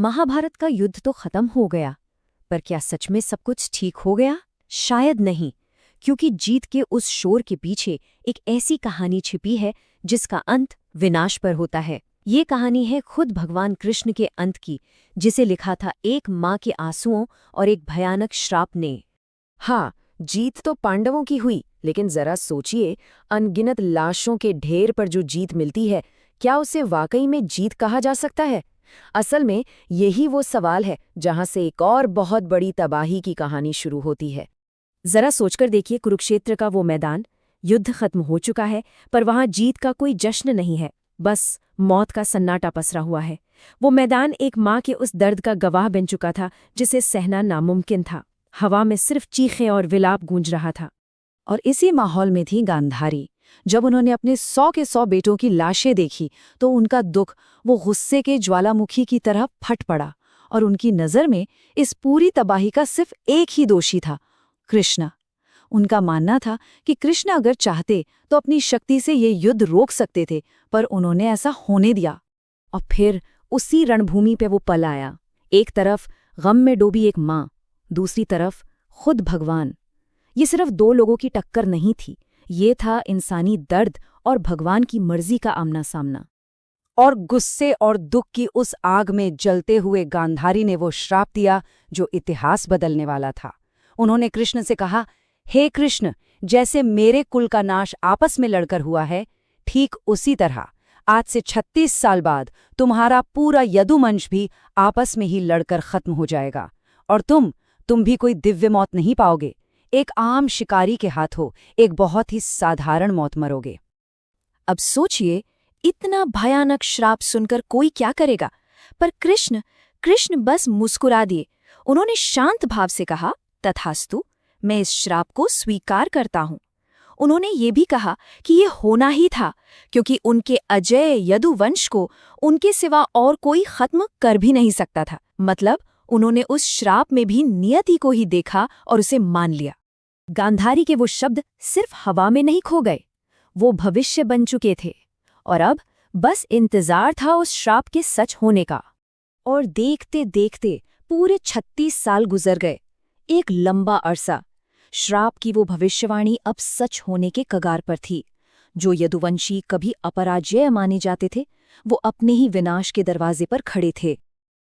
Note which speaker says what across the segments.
Speaker 1: महाभारत का युद्ध तो खत्म हो गया, पर क्या सच में सब कुछ ठीक हो गया? शायद नहीं, क्योंकि जीत के उस शोर के पीछे एक ऐसी कहानी छिपी है जिसका अंत विनाश पर होता है। ये कहानी है खुद भगवान कृष्ण के अंत की, जिसे लिखा था एक माँ के आंसुओं और एक भयानक श्राप ने।
Speaker 2: हाँ, जीत तो पांडवों की हुई, लेकिन जरा सोचिए, अनगिनत लाशों के ढेर पर जो जीत मिलती है, क्या उसे वाकई में जीत कहा जा सकता है? असल में यही वो सवाल है जहां से एक और बहुत बड़ी तबाही की कहानी शुरू होती है।
Speaker 1: जरा सोचकर देखिए, कुरुक्षेत्र का वो मैदान, युद्ध खत्म हो चुका है, पर वहां जीत का कोई जश्न नहीं है, बस मौत का सन्नाटा पसरा हुआ है। वो मैदान एक माँ के उस दर्द का गवाह बन चुका था जिसे सहना नामुमकिन था। हवा में सिर्फ चीखें और विलाप गूंज रहा था।
Speaker 2: और इसी माहौल में थी गांधारी। जब उन्होंने अपने 100 के 100 बेटों की लाशें देखी तो उनका दुख वो गुस्से के ज्वालामुखी की तरह फट पड़ा, और उनकी नज़र में इस पूरी तबाही का सिर्फ एक ही दोषी था, कृष्ण। उनका मानना था कि कृष्ण अगर चाहते तो अपनी शक्ति से ये युद्ध रोक सकते थे, पर उन्होंने ऐसा होने दिया। और फिर उसी रणभूमि पे वो पल आया। एक तरफ गम में डूबी एक माँ, दूसरी तरफ खुद भगवान। ये सिर्फ दो लोगों की टक्कर नहीं थी, ये था इंसानी दर्द और भगवान की मर्जी का आमना सामना। और गुस्से और दुख की उस आग में जलते हुए गांधारी ने वो श्राप दिया जो इतिहास बदलने वाला था। उन्होंने कृष्ण से कहा, हे कृष्ण, जैसे मेरे कुल का नाश आपस में लड़कर हुआ है, ठीक उसी तरह आज से 36 साल बाद तुम्हारा पूरा यदुवंश भी आपस में ही लड़कर खत्म हो जाएगा, और तुम भी कोई दिव्य मौत नहीं पाओगे। एक आम शिकारी के हाथों एक बहुत ही साधारण मौत मरोगे। अब सोचिए, इतना भयानक श्राप सुनकर कोई क्या करेगा? पर कृष्ण बस मुस्कुरा दिए। उन्होंने शांत भाव से कहा, तथास्तु, मैं इस श्राप को स्वीकार करता हूं। उन्होंने ये भी कहा कि ये होना ही था, क्योंकि उनके अजय यदुवंश को उनके सिवा और कोई खत्म कर भी नहीं सकता था। मतलब उन्होंने उस श्राप में भी नियति को ही देखा और उसे मान लिया। गांधारी के वो शब्द सिर्फ हवा में नहीं खो गए, वो भविष्य बन चुके थे, और अब बस इंतजार था उस श्राप के सच होने का। और देखते देखते पूरे 36 साल गुजर गए, एक लंबा अरसा। श्राप की वो भविष्यवाणी अब सच होने के कगार पर थी। जो यदुवंशी कभी अपराजय माने जाते थे, वो अपने ही विनाश के दरवाजे पर खड़े थे।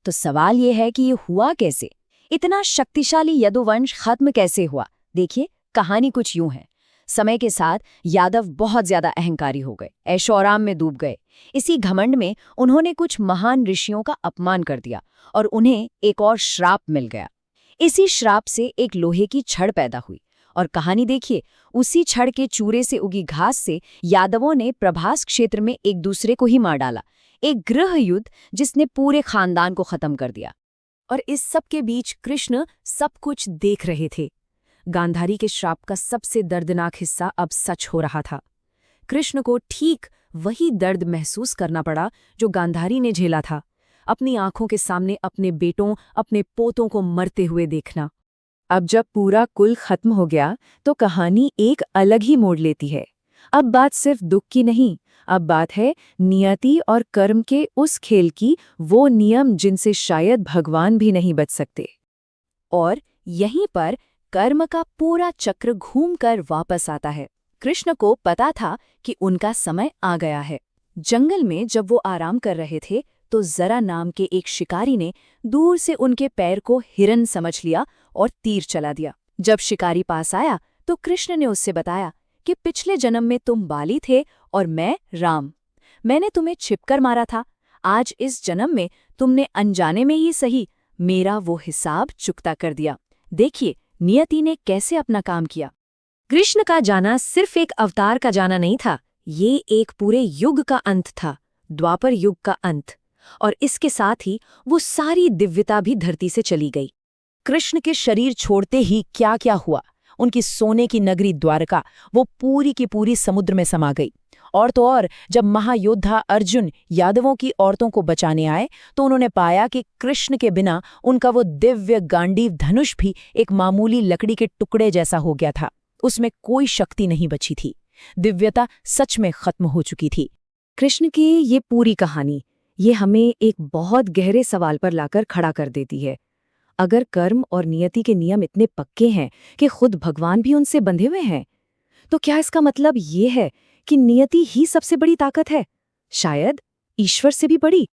Speaker 2: तो सवाल ये है कि ये हुआ कैसे? इतना शक्तिशाली यदुवंश खत्म कैसे हुआ? देखिए, कहानी कुछ यूं है। समय के साथ यादव बहुत ज्यादा अहंकारी हो गए, ऐशोआराम में डूब गए। इसी घमंड में उन्होंने कुछ महान ऋषियों का अपमान कर दिया, और उन्हें एक और श्राप मिल गया। इसी श्राप से एक लोहे की छड़ पैदा हुई, और कहानी देखिए, उसी छड़ के चूरे से उगी घास से यादवों ने प्रभास क्षेत्र में एक दूसरे को ही मार डाला। एक गृह युद्ध जिसने पूरे खानदान को खत्म कर दिया। और इस सब के बीच कृष्ण सब कुछ देख रहे थे। गांधारी के श्राप का सबसे दर्दनाक हिस्सा अब सच हो रहा था। कृष्ण को ठीक वही दर्द महसूस करना पड़ा जो गांधारी ने झेला था। अपनी आंखों के सामने अपने बेटों, अपने पोतों को मरते हुए देखना। अब जब पूरा कुल खत्म हो गया तो कहानी एक अलग ही मोड़ लेती है। अब बात सिर्फ दुख की नहीं, अब बात है नियति और कर्म के उस खेल की, वो नियम जिनसे शायद भगवान भी नहीं बच सकते। और यहीं पर कर्म का पूरा चक्र घूमकर वापस आता है। कृष्ण को पता था कि उनका समय आ गया है। जंगल में जब वो आराम कर रहे थे तो जरा नाम के एक शिकारी ने दूर से उनके पैर को हिरन समझ लिया और तीर चला दिया। जब शिकारी पास आया तो कृष्ण ने उससे बताया कि पिछले जन्म में तुम बाली थे और मैं राम। मैंने तुम्हें छिपकर मारा था। आज इस जन्म में तुमने अनजाने में ही सही मेरा वो हिसाब चुकता कर दिया। देखिए, नियति ने कैसे अपना काम किया। कृष्ण का जाना सिर्फ एक अवतार का जाना नहीं था, ये एक पूरे युग का अंत था, द्वापर युग का अंत। और इसके साथ ही वो सारी दिव्यता भी धरती से चली गई। कृष्ण के शरीर छोड़ते ही क्या क्या हुआ। उनकी सोने की नगरी द्वारका वो पूरी की पूरी समुद्र में समा गई। और तो और, जब महायोद्धा अर्जुन यादवों की औरतों को बचाने आए तो उन्होंने पाया कि कृष्ण के बिना उनका वो दिव्य गांडीव धनुष भी एक मामूली लकड़ी के टुकड़े जैसा हो गया था। उसमें कोई शक्ति नहीं बची थी, दिव्यता सच में खत्म हो चुकी थी। कृष्ण की ये पूरी कहानी ये हमें एक बहुत गहरे सवाल पर लाकर खड़ा कर देती है। अगर कर्म और नियति के नियम इतने पक्के हैं कि खुद भगवान भी उनसे बंधे हुए हैं, तो क्या इसका मतलब ये है कि नियति ही सबसे बड़ी ताकत है, शायद ईश्वर से भी बड़ी?